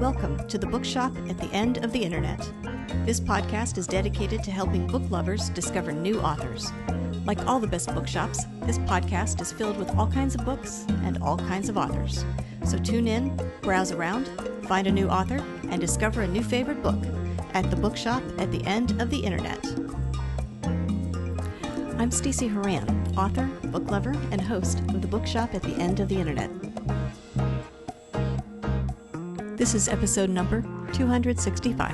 Welcome to the Bookshop at the End of the Internet. This podcast is dedicated to helping book lovers discover new authors. Like all the best bookshops, this podcast is filled with all kinds of books and all kinds of authors. So tune in, browse around, find a new author, and discover a new favorite book at the Bookshop at the End of the Internet. I'm Stacey Horan, author, book lover, and host of the Bookshop at the End of the Internet. This is episode number 265.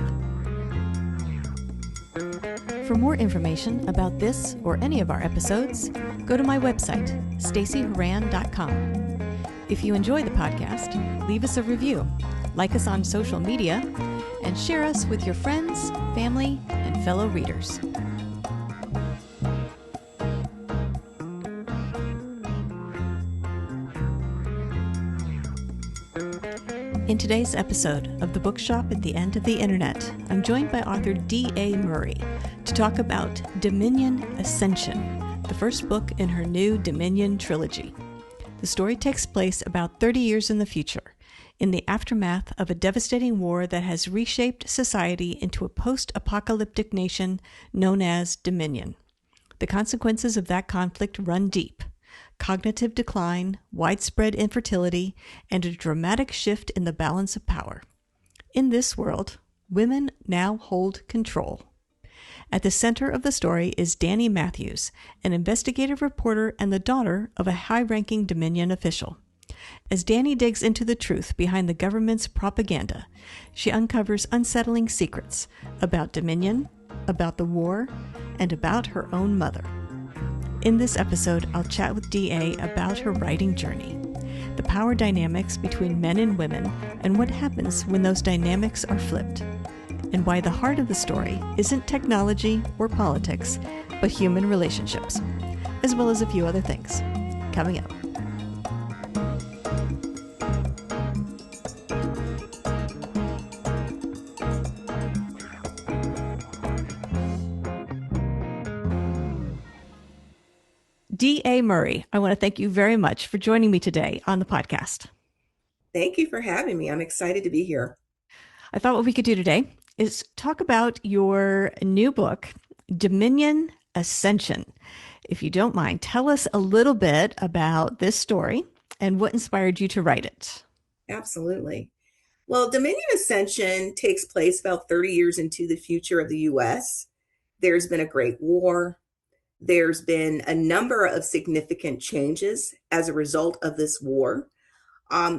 For more information about this or any of our episodes, go to my website, staceyhoran.com. If you enjoy the podcast, leave us a review, like us on social media, and share us with your friends, family, and fellow readers. In today's episode of the Bookshop at the End of the Internet, I'm joined by author D.A. Murray to talk about Dominion Ascension, the first book in her new Dominion trilogy. The story takes place about 30 years in the future, in the aftermath of a devastating war that has reshaped society into a post-apocalyptic nation known as Dominion. The consequences of that conflict run deep. Cognitive decline, widespread infertility, and a dramatic shift in the balance of power. In this world, women now hold control. At the center of the story is Dani Matthews, an investigative reporter and the daughter of a high-ranking Dominion official. As Dani digs into the truth behind the government's propaganda, she uncovers unsettling secrets about Dominion, about the war, and about her own mother. In this episode, I'll chat with D.A. about her writing journey, the power dynamics between men and women, and what happens when those dynamics are flipped, and why the heart of the story isn't technology or politics, but human relationships, as well as a few other things. Coming up. D.A. Murray, I want to thank you very much for joining me today on the podcast. Thank you for having me. I'm excited to be here. I thought what we could do today is talk about your new book, Dominion Ascension. If you don't mind, tell us a little bit about this story and what inspired you to write it. Absolutely. Well, Dominion Ascension takes place about 30 years into the future of the U.S. There's been a great war. There's been a number of significant changes as a result of this war.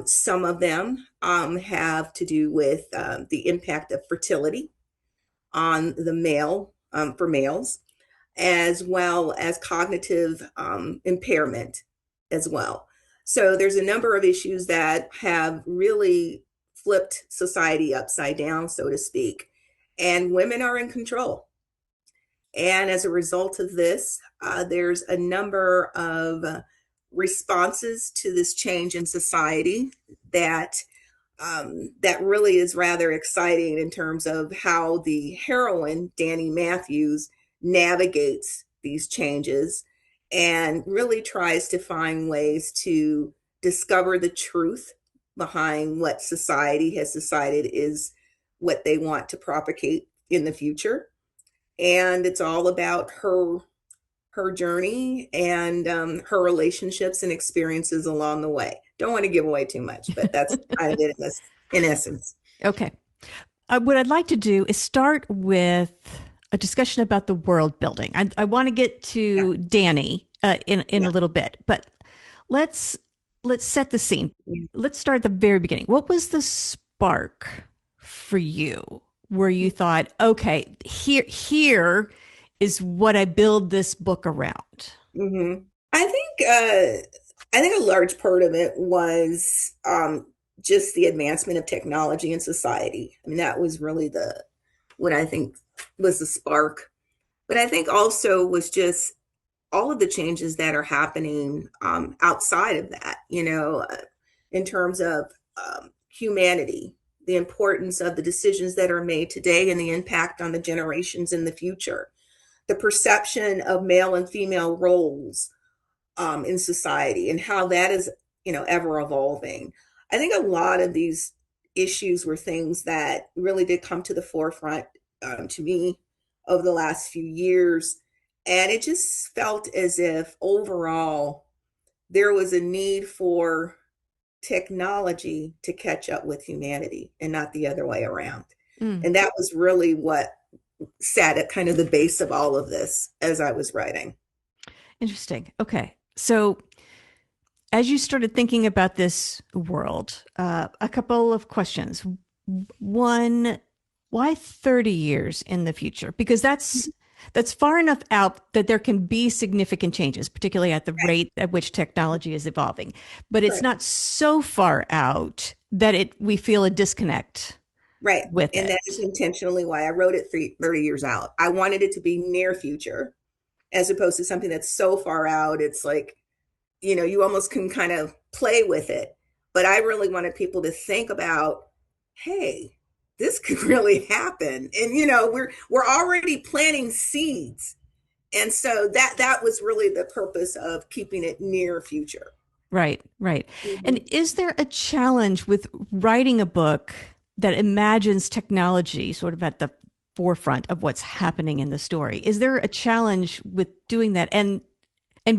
Some of them have to do with the impact of fertility on the male, for males, as well as cognitive impairment as well. So there's a number of issues that have really flipped society upside down, so to speak, and women are in control. And as a result of this, there's a number of responses to this change in society that really is rather exciting in terms of how the heroine, Dani Matthews, navigates these changes and really tries to find ways to discover the truth behind what society has decided is what they want to propagate in the future. And it's all about her journey and her relationships and experiences along the way. Don't want to give away too much, but that's kind of it in essence. Okay. What I'd like to do is start with a discussion about the world building. I want to get to Dani in a little bit, but let's set the scene. Let's start at the very beginning. What was the spark for you where you thought, okay, here is what I build this book around? Mm-hmm. I think a large part of it was just the advancement of technology in society. I mean, that was really what I think was the spark. But I think also was just all of the changes that are happening outside of that, in terms of humanity, the importance of the decisions that are made today and the impact on the generations in the future, the perception of male and female roles in society and how that is, ever evolving. I think a lot of these issues were things that really did come to the forefront to me over the last few years. And it just felt as if overall there was a need for technology to catch up with humanity and not the other way around. Mm, And that was really what sat at kind of the base of all of this as I was writing. interesting. Okay. So, as you started thinking about this world, a couple of questions. One, why 30 years in the future? Because that's far enough out that there can be significant changes, particularly at the Right. rate at which technology is evolving. But it's Right. not so far out that we feel a disconnect Right. with And that is it. intentionally why I wrote it 30 years out. I wanted it to be near future as opposed to something that's so far out. It's like, you almost can kind of play with it. But I really wanted people to think about, hey, this could really happen. And we're already planting seeds. And so that was really the purpose of keeping it near future. Right, right. And Mhm. is there a challenge with writing a book that imagines technology sort of at the forefront of what's happening in the story? Is there a challenge with doing that and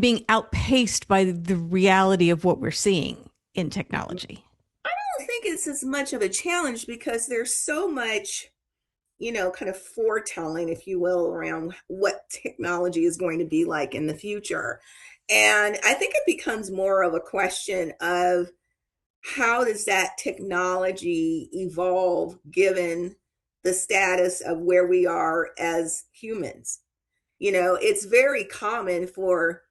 being outpaced by the reality of what we're seeing in technology? I don't think it's as much of a challenge because there's so much, kind of foretelling, if you will, around what technology is going to be like in the future. And I think it becomes more of a question of how does that technology evolve given the status of where we are as humans? It's very common for,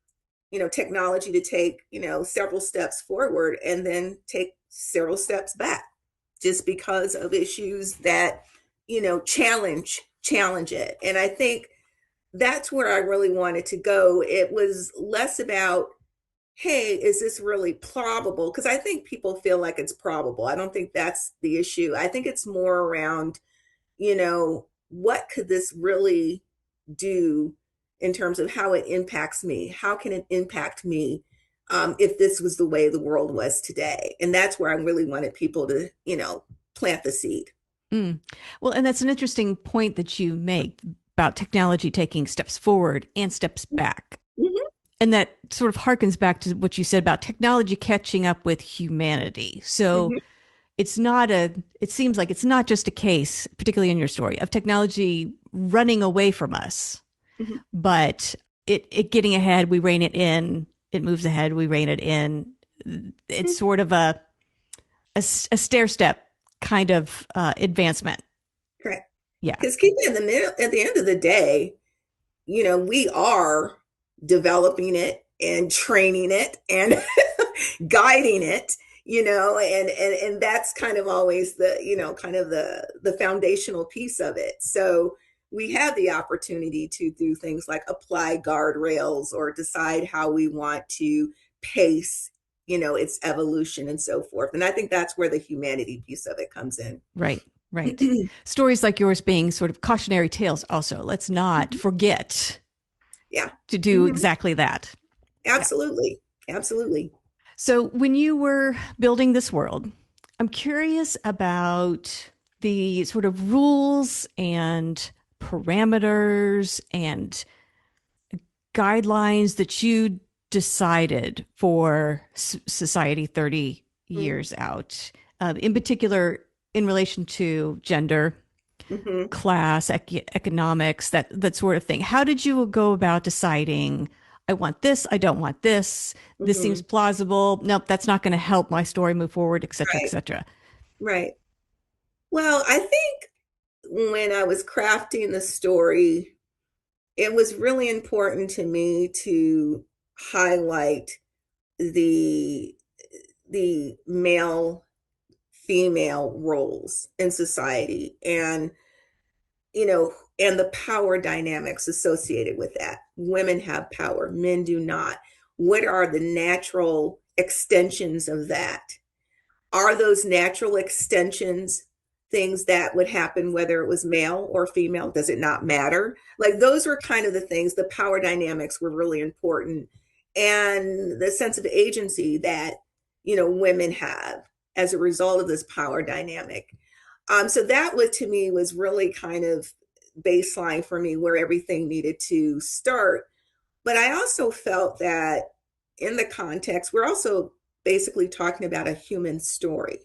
technology to take, several steps forward and then take several steps back just because of issues that, challenge it. And I think that's where I really wanted to go. It was less about, hey, is this really probable? Because I think people feel like it's probable. I don't think that's the issue. I think it's more around, what could this really do in terms of how it impacts me? How can it impact me if this was the way the world was today? And that's where I really wanted people to, plant the seed. Mm. Well, and that's an interesting point that you make about technology taking steps forward and steps back. Mhm. And that sort of harkens back to what you said about technology catching up with humanity. So Mhm. it seems like it's not just a case, particularly in your story, of technology running away from us, Mhm. but it getting ahead, we rein it in, it moves ahead, we rein it in. It's Mhm. sort of a stair step kind of advancement. Correct. Yeah. Because keep in the middle, at the end of the day, we are developing it and training it and guiding it, and that's kind of always the, kind of the foundational piece of it. So we have the opportunity to do things like apply guardrails or decide how we want to pace, its evolution and so forth. And I think that's where the humanity piece of it comes in. Right, right. Stories like yours being sort of cautionary tales, also. Let's not forget Yeah. to do Hmm. exactly that. Yeah. Absolutely. Absolutely. So, when you were building this world, I'm curious about the sort of rules and parameters and guidelines that you decided for society 30 years out, in particular, in relation to gender, Mm-hmm. class, economics, that sort of thing. How did you go about deciding, I want this, I don't want this, this Mm-hmm. seems plausible, nope, that's not going to help my story move forward, et cetera, et Right. cetera? Right. Well, I think when I was crafting the story, it was really important to me to highlight the the male female roles in society and and the power dynamics associated with that. Women have power, men do not. What are the natural extensions of that? Are those natural extensions things that would happen whether it was male or female? Does it not matter? Like those were kind of the things, the power dynamics were really important. And the sense of agency that, women have as a result of this power dynamic. So that was, to me, was really kind of baseline for me where everything needed to start. But I also felt that in the context, we're also basically talking about a human story.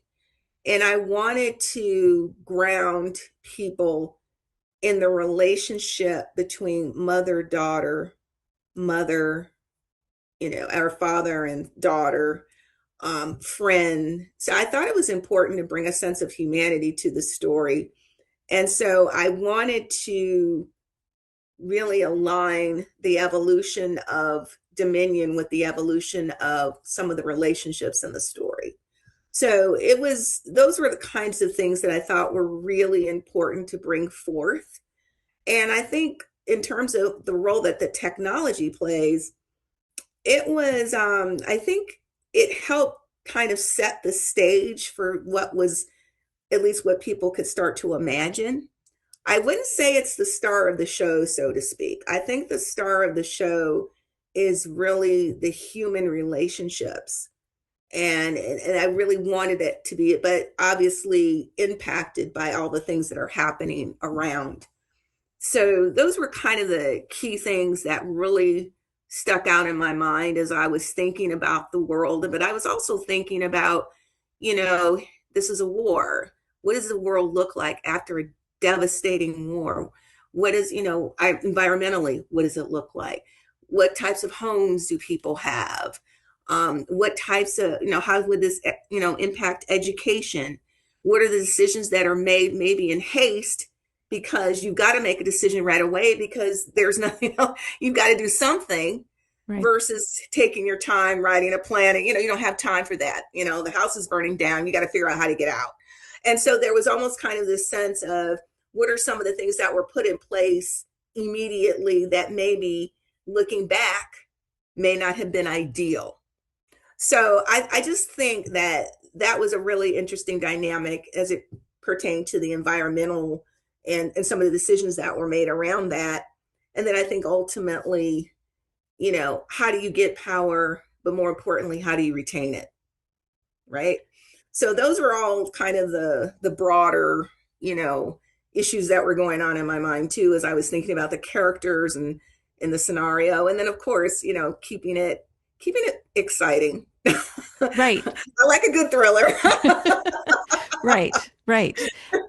And I wanted to ground people in the relationship between mother, daughter, mother, our father and daughter, friend. So I thought it was important to bring a sense of humanity to the story. And so I wanted to really align the evolution of Dominion with the evolution of some of the relationships in the story. So those were the kinds of things that I thought were really important to bring forth. And I think in terms of the role that the technology plays, it was, I think it helped kind of set the stage for what was at least what people could start to imagine. I wouldn't say it's the star of the show, so to speak. I think the star of the show is really the human relationships. And I really wanted it to be, but obviously impacted by all the things that are happening around. So those were kind of the key things that really stuck out in my mind as I was thinking about the world. But I was also thinking about, this is a war. What does the world look like after a devastating war? What is, environmentally, what does it look like? What types of homes do people have? What types of, how would this, impact education? What are the decisions that are made maybe in haste because you've got to make a decision right away because there's nothing else, you've got to do something, right, versus taking your time writing a plan. And, you don't have time for that. The house is burning down. You got to figure out how to get out. And so there was almost kind of this sense of what are some of the things that were put in place immediately that maybe looking back may not have been ideal. So I just think that was a really interesting dynamic as it pertained to the environmental and some of the decisions that were made around that. And then I think ultimately, how do you get power, but more importantly, how do you retain it? Right. So those were all kind of the broader, issues that were going on in my mind too, as I was thinking about the characters and in the scenario. And then of course, keeping it exciting. Right. I like a good thriller. Right.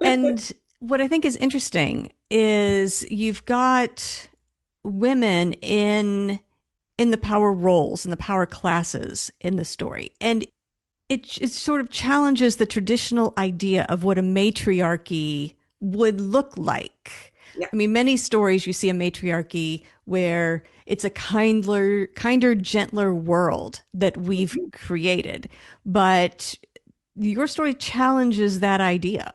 And what I think is interesting is you've got women in the power roles and the power classes in the story. And it sort of challenges the traditional idea of what a matriarchy would look like. Yeah. I mean, many stories you see a matriarchy where it's a kinder, gentler world that we've created. But your story challenges that idea.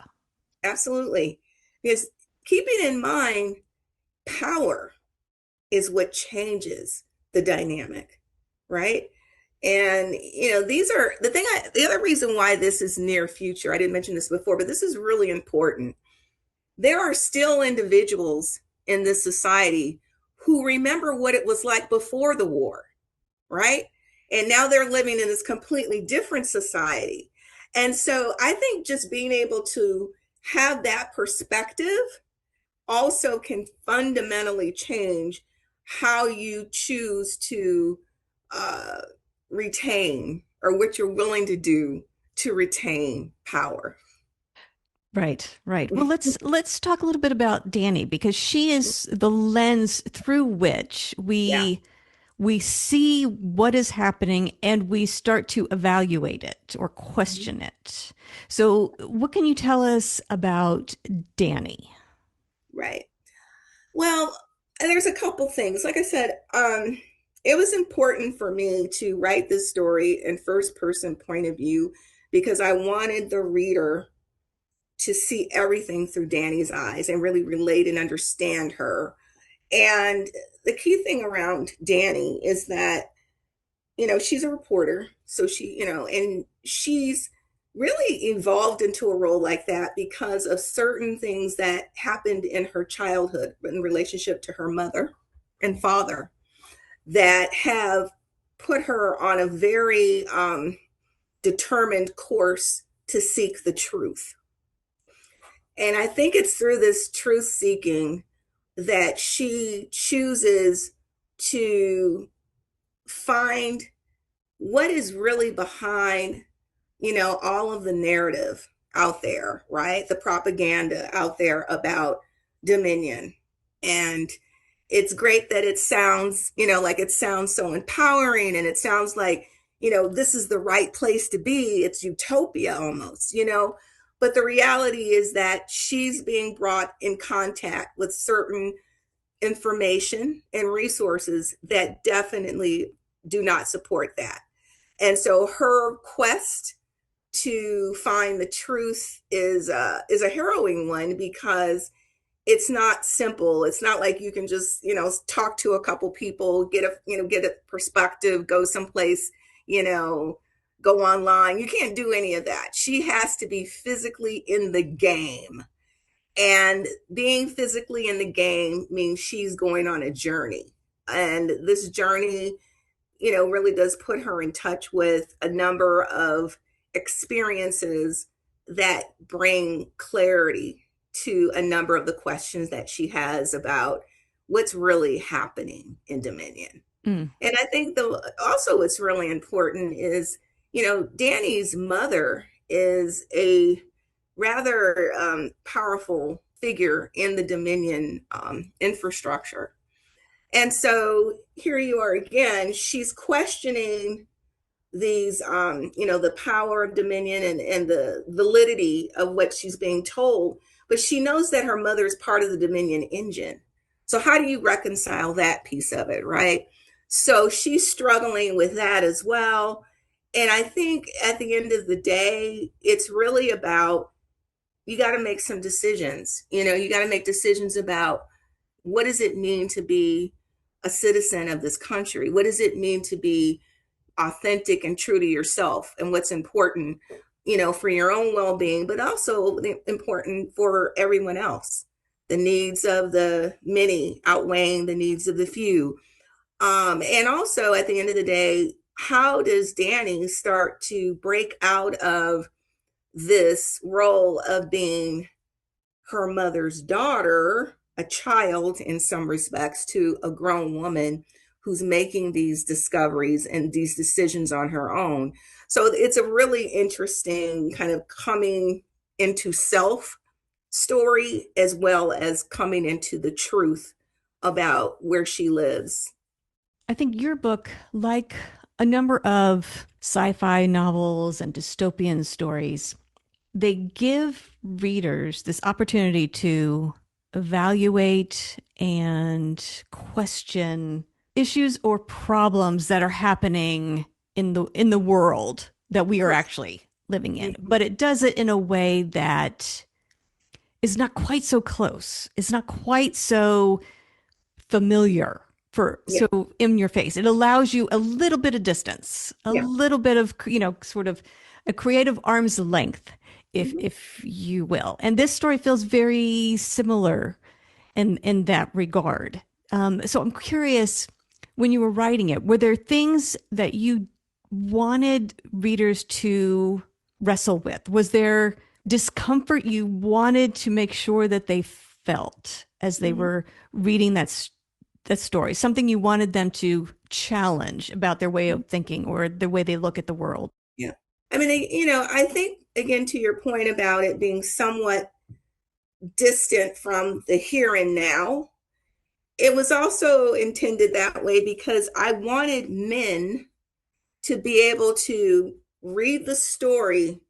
Absolutely. Because keeping in mind, power is what changes the dynamic, right? And, these are the other reason why this is near future. I didn't mention this before, but this is really important. There are still individuals in this society who remember what it was like before the war, right? And now they're living in this completely different society. And so I think just being able to have that perspective also can fundamentally change how you choose to retain, or what you're willing to do to retain power. Right. Well, let's talk a little bit about Dani, because she is the lens through which we see what is happening and we start to evaluate it or question it. So, what can you tell us about Dani? Right. Well, there's a couple things. Like I said, it was important for me to write this story in first person point of view because I wanted the reader to see everything through Dani's eyes and really relate and understand her. And the key thing around Dani is that, she's a reporter. So she, and she's really evolved into a role like that because of certain things that happened in her childhood in relationship to her mother and father that have put her on a very determined course to seek the truth. And I think it's through this truth seeking that she chooses to find what is really behind, all of the narrative out there, right? The propaganda out there about dominion. And it's great that it sounds, like it sounds so empowering, and it sounds like, this is the right place to be. It's utopia almost, but the reality is that she's being brought in contact with certain information and resources that definitely do not support that. And so her quest to find the truth is a harrowing one, because it's not simple. It's not like you can just, talk to a couple people, get a perspective, go someplace, go online. You can't do any of that. She has to be physically in the game. And being physically in the game means she's going on a journey. And this journey, really does put her in touch with a number of experiences that bring clarity to a number of the questions that she has about what's really happening in Dominion. And I think also what's really important is, Dani's mother is a rather powerful figure in the Dominion infrastructure. And so here you are again, she's questioning these, the power of Dominion and the validity of what she's being told, but she knows that her mother is part of the Dominion engine. So how do you reconcile that piece of it, right? So she's struggling with that as well. And I think at the end of the day, it's really about, you got to make some decisions. You got to make decisions about, what does it mean to be a citizen of this country? What does it mean to be authentic and true to yourself, and what's important, for your own well-being, but also important for everyone else? The needs of the many outweighing the needs of the few. And also at the end of the day, how does Dani start to break out of this role of being her mother's daughter, a child in some respects, to a grown woman who's making these discoveries and these decisions on her own? So it's a really interesting kind of coming into self story, as well as coming into the truth about where she lives. I think your book, like a number of sci-fi novels and dystopian stories, they give readers this opportunity to evaluate and question issues or problems that are happening in the world that we are actually living in. But it does it in a way that is not quite so close. It's not quite so familiar, so in your face. It allows you a little bit of distance, a little bit of, sort of a creative arm's length, if you will. And this story feels very similar in that regard. So I'm curious, when you were writing it, were there things that you wanted readers to wrestle with? Was there discomfort you wanted to make sure that they felt as they were reading that story? Something you wanted them to challenge about their way of thinking or the way they look at the world? Yeah. I mean, I think, again, to your point about it being somewhat distant from the here and now, it was also intended that way because I wanted men to be able to read the story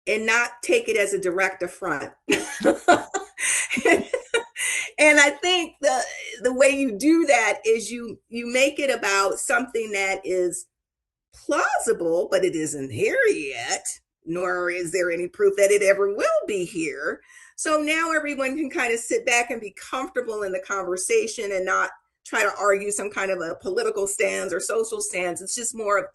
and not take it as a direct affront. And I think the way you do that is you make it about something that is plausible, but it isn't here yet, nor is there any proof that it ever will be here. So now everyone can kind of sit back and be comfortable in the conversation and not try to argue some kind of a political stance or social stance. It's just more of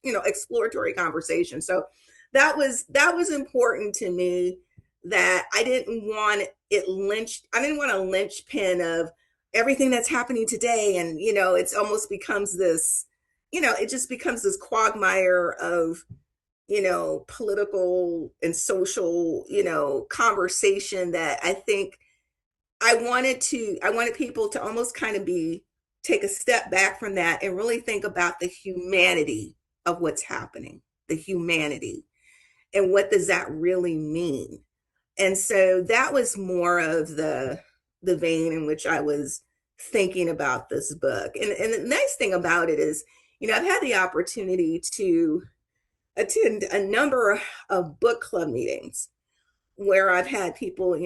exploratory conversation. So that was important to me, that I didn't want it lynched. I didn't want a linchpin of everything that's happening today. And, it's almost becomes this, it just becomes this quagmire of, political and social, conversation that I think I wanted people to almost kind of take a step back from that and really think about the humanity of what's happening, the humanity, and what does that really mean? And so that was more of the vein in which I was thinking about this book. And the nice thing about it is, I've had the opportunity to attend a number of book club meetings where I've had people,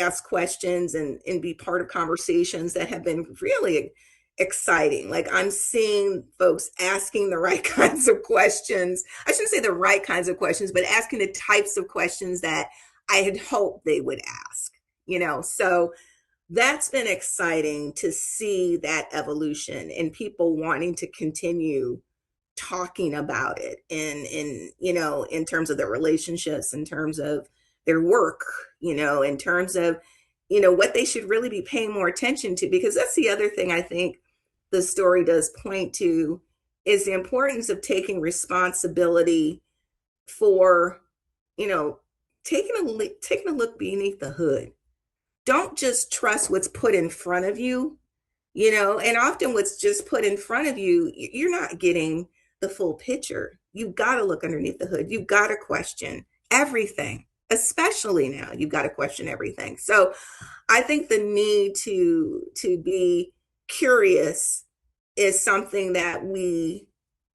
ask questions and be part of conversations that have been really exciting. Like I'm seeing folks asking the right kinds of questions. I shouldn't say the right kinds of questions, but asking the types of questions that I had hoped they would ask, So that's been exciting to see that evolution and people wanting to continue talking about it in terms of their relationships, in terms of their work, in terms of what they should really be paying more attention to, because that's the other thing I think the story does point to, is the importance of taking responsibility for taking a look beneath the hood. Don't just trust what's put in front of you, and often what's just put in front of you, you're not getting the full picture. You've got to look underneath the hood. You've got to question everything, especially now. You've got to question everything. So I think the need to be curious is something that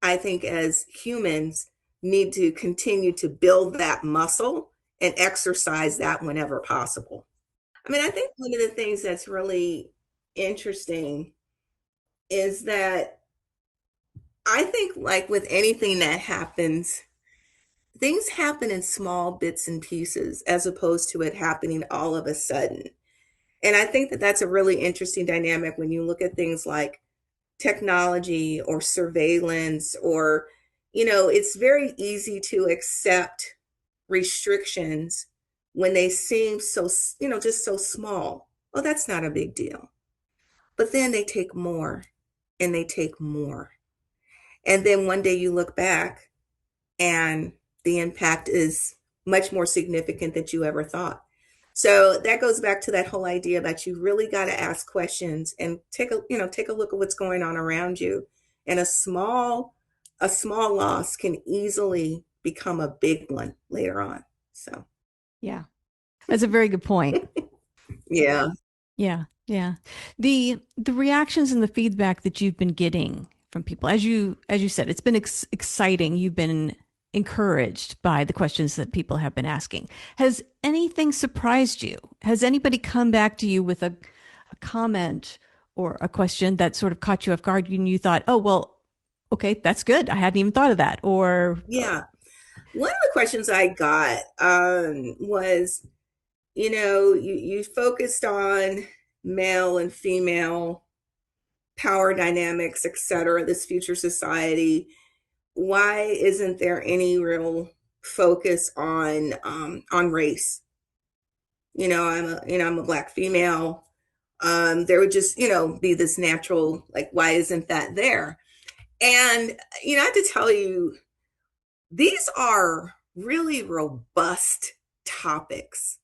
I think as humans, need to continue to build that muscle and exercise that whenever possible. I mean, I think one of the things that's really interesting is that I think, like with anything that happens, things happen in small bits and pieces as opposed to it happening all of a sudden. And I think that that's a really interesting dynamic when you look at things like technology or surveillance, or, it's very easy to accept restrictions when they seem so, just so small. Oh, that's not a big deal. But then they take more and they take more. And then one day you look back and the impact is much more significant than you ever thought. So that goes back to that whole idea that you really got to ask questions and take a look at what's going on around you. And a small loss can easily become a big one later on. So Yeah, that's a very good point. yeah. Yeah, yeah. The reactions and the feedback that you've been getting from people, as you said, it's been exciting. You've been encouraged by the questions that people have been asking. Has anything surprised you? Has anybody come back to you with a comment or a question that sort of caught you off guard and you thought, oh, well, okay, that's good. I hadn't even thought of that. Or, Yeah. One of the questions I got was, you focused on male and female power dynamics, et cetera, this future society. Why isn't there any real focus on race? I'm a Black female. There would just, be this natural, like, why isn't that there? And, I have to tell you, these are really robust topics.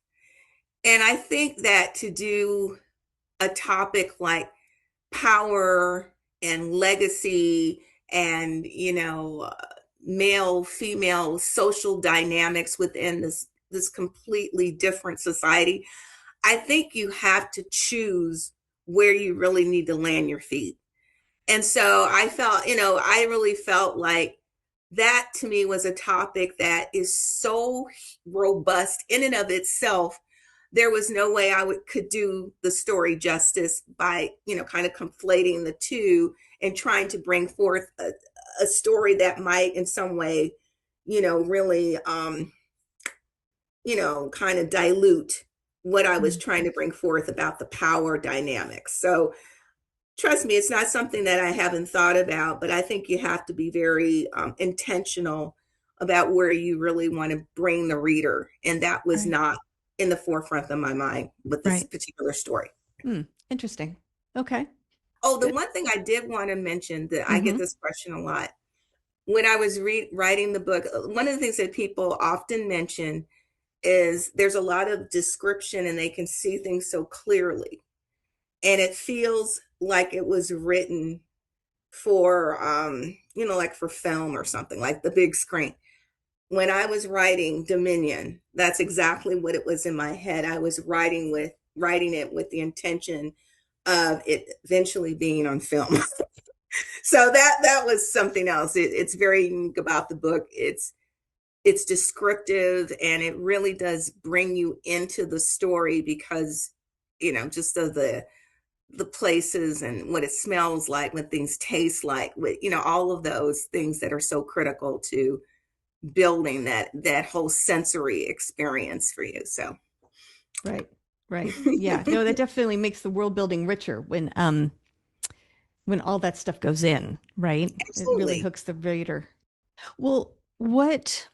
And I think that to do a topic like power and legacy and, male female social dynamics within this completely different society, I think you have to choose where you really need to land your feet. And so I really felt like that to me was a topic that is so robust in and of itself. There was no way could do the story justice by, kind of conflating the two and trying to bring forth a story that might in some way, really, kind of dilute what I was trying to bring forth about the power dynamics. So trust me, it's not something that I haven't thought about, but I think you have to be very intentional about where you really want to bring the reader. And that was not in the forefront of my mind with this particular story. Interesting. Okay. Oh, the one thing I did want to mention that I get this question a lot. when I was writing the book, one of the things that people often mention is there's a lot of description and they can see things so clearly. And it feels like it was written for, like for film or something, like the big screen. When I was writing Dominion, that's exactly what it was in my head. I was writing it with the intention of it eventually being on film. So that was something else. It's very unique about the book. It's descriptive and it really does bring you into the story because, just of the places and what it smells like, what things taste like, all of those things that are so critical to building that whole sensory experience for you. So right, yeah, no, that definitely makes the world building richer when all that stuff goes in, right? It really absolutely. hooks the reader. Well, what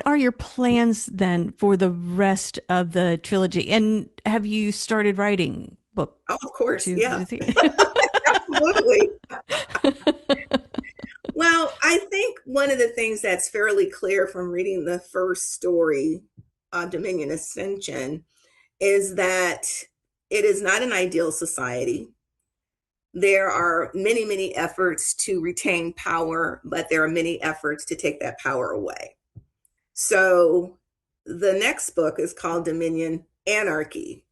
are your plans then for the rest of the trilogy? And have you started writing book Oh, of course, two? yeah. Absolutely. Well, I think one of the things that's fairly clear from reading the first story, Dominion Ascension, is that it is not an ideal society. There are many, many efforts to retain power, but there are many efforts to take that power away. So the next book is called Dominion Anarchy.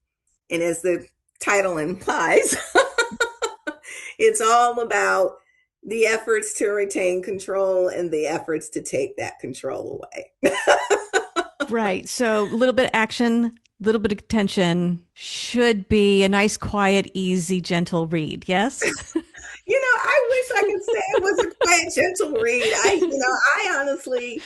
And as the title implies, it's all about the efforts to retain control and the efforts to take that control away. Right. So a little bit of action, a little bit of tension should be a nice, quiet, easy, gentle read. Yes. I wish I could say it was a quiet, gentle read. I honestly,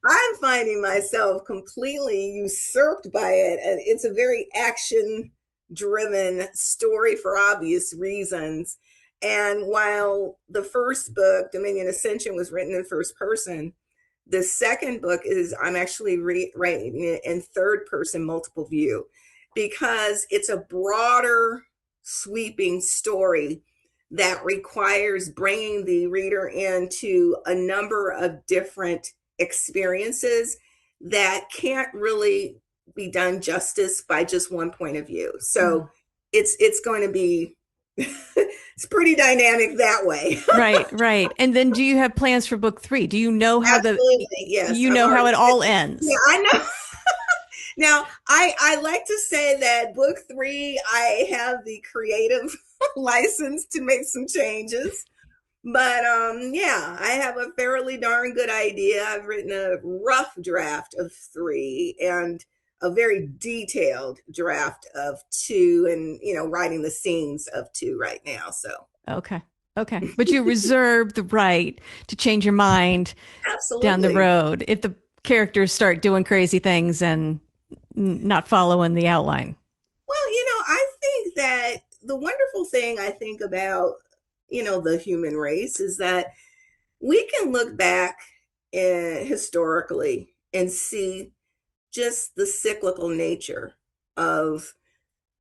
I'm finding myself completely usurped by it. And it's a very action driven story for obvious reasons. And while the first book, Dominion Ascension, was written in first person, the second book is I'm actually writing it in third person multiple view because it's a broader, sweeping story that requires bringing the reader into a number of different experiences that can't really be done justice by just one point of view. So it's going to be it's pretty dynamic that way. Right. And then do you have plans for book three? Do you know how Absolutely, yes. you know how it all ends? Yeah, I know. Now, I like to say that book three, I have the creative license to make some changes. But yeah, I have a fairly darn good idea. I've written a rough draft of three and a very detailed draft of two, and writing the scenes of two right now. So Okay. Okay. But you reserve the right to change your mind down the absolutely. road if the characters start doing crazy things and not following the outline. Well, I think that the wonderful thing I think about, the human race is that we can look back historically and see just the cyclical nature of,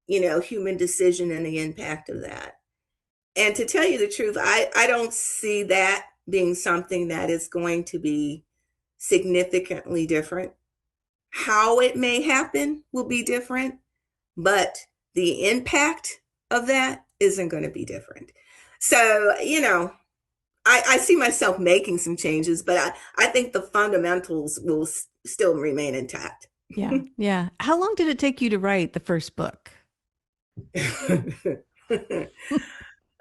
human decision and the impact of that. And to tell you the truth, I don't see that being something that is going to be significantly different. How it may happen will be different, but the impact of that isn't going to be different. So, I see myself making some changes, but I think the fundamentals will still remain intact. Yeah. Yeah. How long did it take you to write the first book?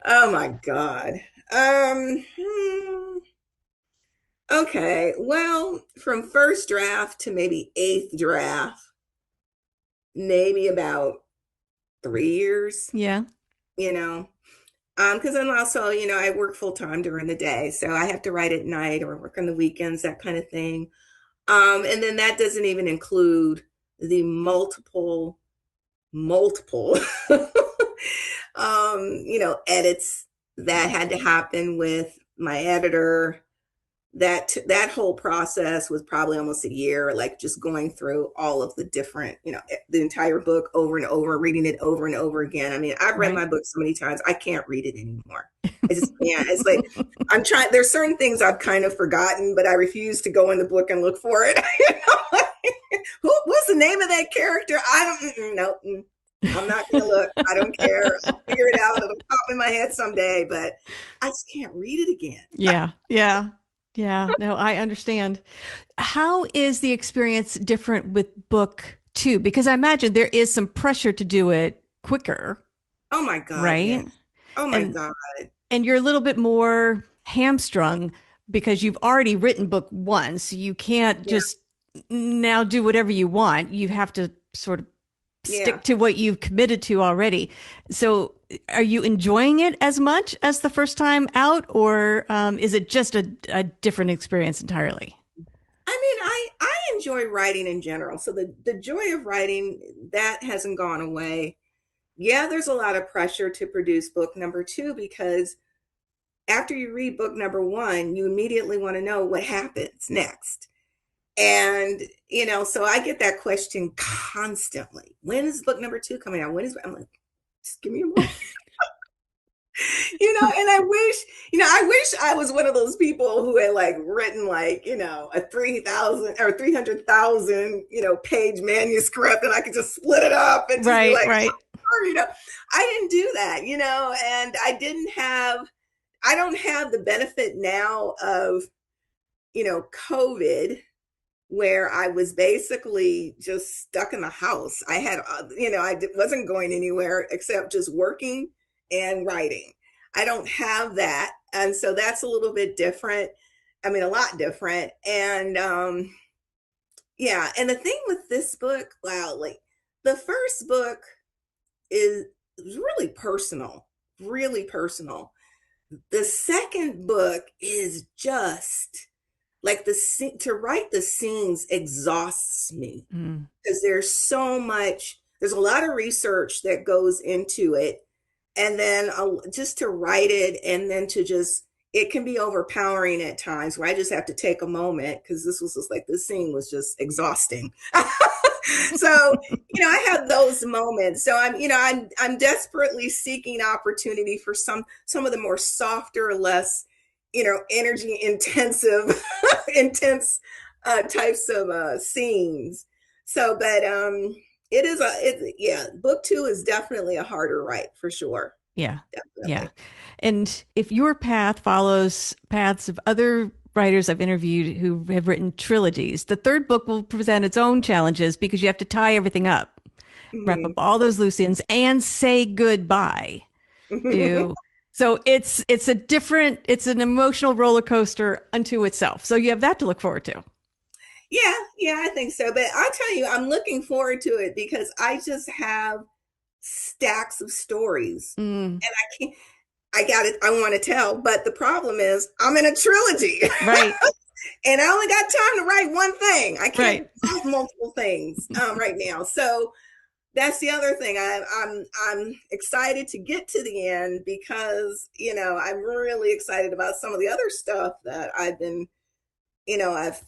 Oh my God. Um, hmm, okay. Well, from first draft to maybe eighth draft, maybe about 3 years, Yeah. you know. Because I'm also, I work full time during the day, so I have to write at night or work on the weekends, that kind of thing. And then that doesn't even include the multiple, edits that had to happen with my editor, that whole process was probably almost a year, like just going through all of the different, the entire book over and over, reading it over and over again. I mean, I've read my book so many times, I can't read it anymore. I just can't. It's like I'm trying. There's certain things I've kind of forgotten, but I refuse to go in the book and look for it. What's the name of that character? I don't know. I'm not going to look. I don't care. I'll figure it out. It'll pop in my head someday, but I just can't read it again. Yeah. No, I understand. How is the experience different with book two? Because I imagine there is some pressure to do it quicker. Oh my God. Right? Yes. Oh my God. And you're a little bit more hamstrung because you've already written book one. So you can't just now do whatever you want. You have to sort of stick to what you've committed to already. So are you enjoying it as much as the first time out, or is it just a different experience entirely? I mean, I enjoy writing in general. So the joy of writing, that hasn't gone away. Yeah, there's a lot of pressure to produce book number two, because after you read book number one, you immediately want to know what happens next. And, so I get that question constantly. When is book number two coming out? I'm like, just give me a moment. And I wish I was one of those people who had written a 3,000 or 300,000, page manuscript, and I could just split it up and just be like, right. I didn't do that, and I don't have the benefit now of, COVID, where I was basically just stuck in the house. I had, I wasn't going anywhere except just working and writing. I don't have that. And so that's a little bit different. I mean, a lot different. And and the thing with this book, the first book is really personal, really personal. The second book is just to write the scenes exhausts me, because there's a lot of research that goes into it. And then just to write it, and then it can be overpowering at times, where I just have to take a moment, because this scene was just exhausting. So, I have those moments. So I'm desperately seeking opportunity for some of the more softer, less, energy intensive, intense types of scenes. So, but book two is definitely a harder write, for sure. Yeah. Definitely. Yeah. And if your path follows paths of other writers I've interviewed who have written trilogies, the third book will present its own challenges, because you have to tie everything up, wrap up all those loose ends, and say goodbye to. So it's an emotional roller coaster unto itself. So you have that to look forward to. Yeah, I think so. But I'll tell you, I'm looking forward to it, because I just have stacks of stories, and I want to tell, but the problem is I'm in a trilogy. Right. And I only got time to write one thing. I can't write multiple things right now. So that's the other thing. I'm excited to get to the end, because, I'm really excited about some of the other stuff that I've been, I've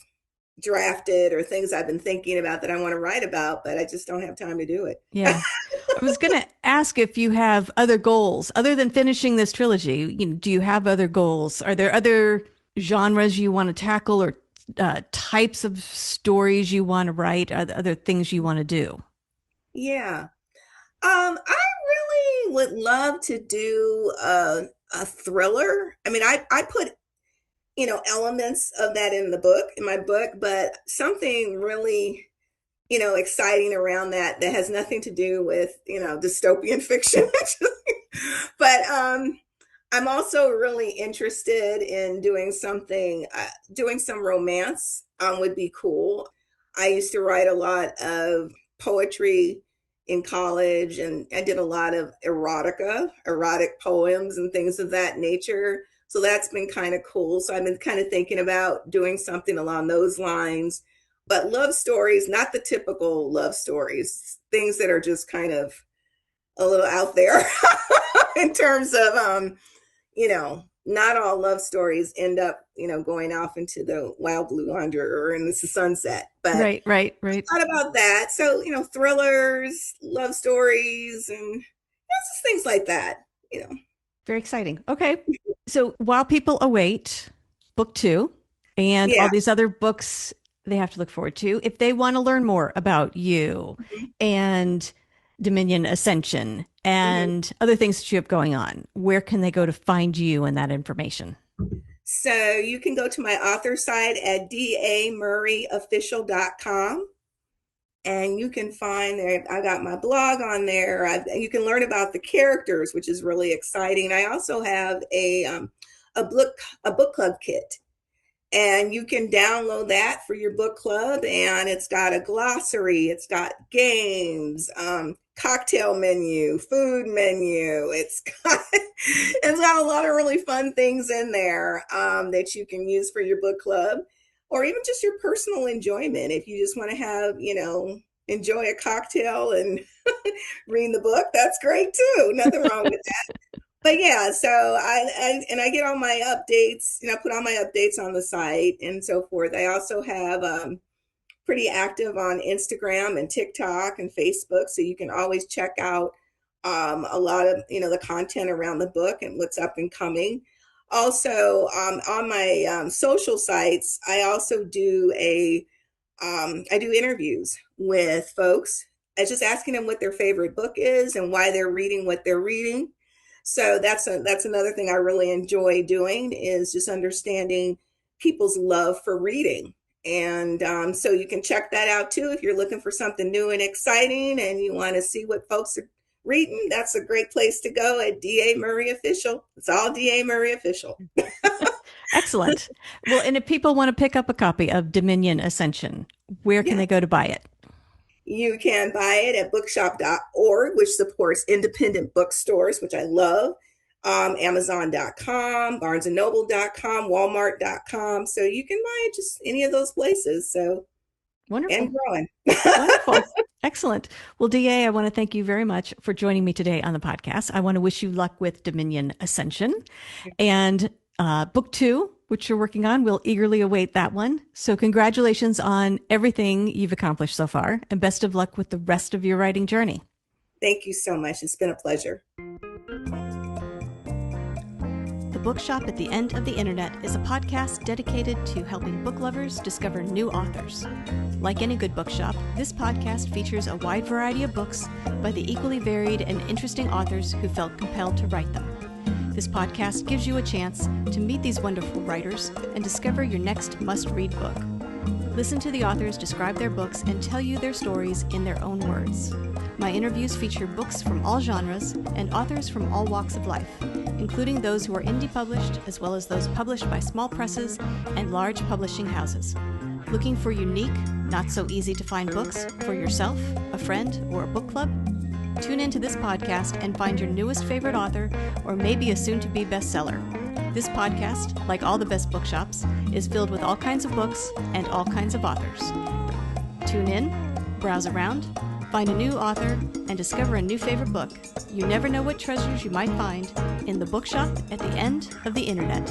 drafted, or things I've been thinking about that I want to write about, but I just don't have time to do it. Yeah. I was going to ask if you have other goals other than finishing this trilogy. Do you have other goals? Are there other genres you want to tackle, or types of stories you want to write? Are there other things you want to do? Yeah. I really would love to do a thriller. I mean, I put, elements of that in my book, but something really, exciting around that has nothing to do with, dystopian fiction. But I'm also really interested in doing some romance would be cool. I used to write a lot of poetry in college, and I did a lot of erotic poems and things of that nature. So that's been kind of cool. So I've been kind of thinking about doing something along those lines, but love stories, not the typical love stories, things that are just kind of a little out there in terms of, not all love stories end up, going off into the wild blue yonder or in the sunset. But Right, right, right. thought about that. So, thrillers, love stories, and just things like that. Very exciting. Okay. So while people await book two and Yeah. all these other books they have to look forward to, if they want to learn more about you and Dominion Ascension Mhm. and other things that you have going on, where can they go to find you and that information? So you can go to my author site at damurrayofficial.com. And you can find there, I got my blog on there. You can learn about the characters, which is really exciting. I also have a book club kit, and you can download that for your book club. And it's got a glossary, it's got games, cocktail menu, food menu. It's got a lot of really fun things in there that you can use for your book club, or even just your personal enjoyment. If you just want to have, enjoy a cocktail and read the book, that's great too. Nothing wrong with that. But yeah, so I get all my updates, put all my updates on the site and so forth. I also have pretty active on Instagram and TikTok and Facebook, so you can always check out a lot of the content around the book and what's up and coming. Also, on my social sites, I also do I do interviews with folks. I just asking them what their favorite book is and why they're reading what they're reading. So that's another thing I really enjoy doing, is just understanding people's love for reading. And so you can check that out too if you're looking for something new and exciting and you want to see what folks are reading. That's a great place to go at D.A. Murray Official. It's all D.A. Murray Official. Excellent. Well, and if people want to pick up a copy of Dominion Ascension, where can Yeah. they go to buy it? You can buy it at bookshop.org, which supports independent bookstores, which I love. Amazon.com, barnesandnoble.com, walmart.com. So you can buy it just any of those places. So, Wonderful. and growing. Wonderful. Excellent. Well, DA, I want to thank you very much for joining me today on the podcast. I want to wish you luck with Dominion Ascension and book two, which you're working on. We'll eagerly await that one. So congratulations on everything you've accomplished so far, and best of luck with the rest of your writing journey. Thank you so much. It's been a pleasure. The Bookshop at the End of the Internet is a podcast dedicated to helping book lovers discover new authors. Like any good bookshop, this podcast features a wide variety of books by the equally varied and interesting authors who felt compelled to write them. This podcast gives you a chance to meet these wonderful writers and discover your next must-read book. Listen to the authors describe their books and tell you their stories in their own words. My interviews feature books from all genres and authors from all walks of life, including those who are indie published as well as those published by small presses and large publishing houses. Looking for unique, not so easy to find books for yourself, a friend, or a book club? Tune into this podcast and find your newest favorite author or maybe a soon-to-be bestseller. This podcast, like all the best bookshops, is filled with all kinds of books and all kinds of authors. Tune in, browse around, find a new author, and discover a new favorite book. You never know what treasures you might find in the Bookshop at the End of the Internet.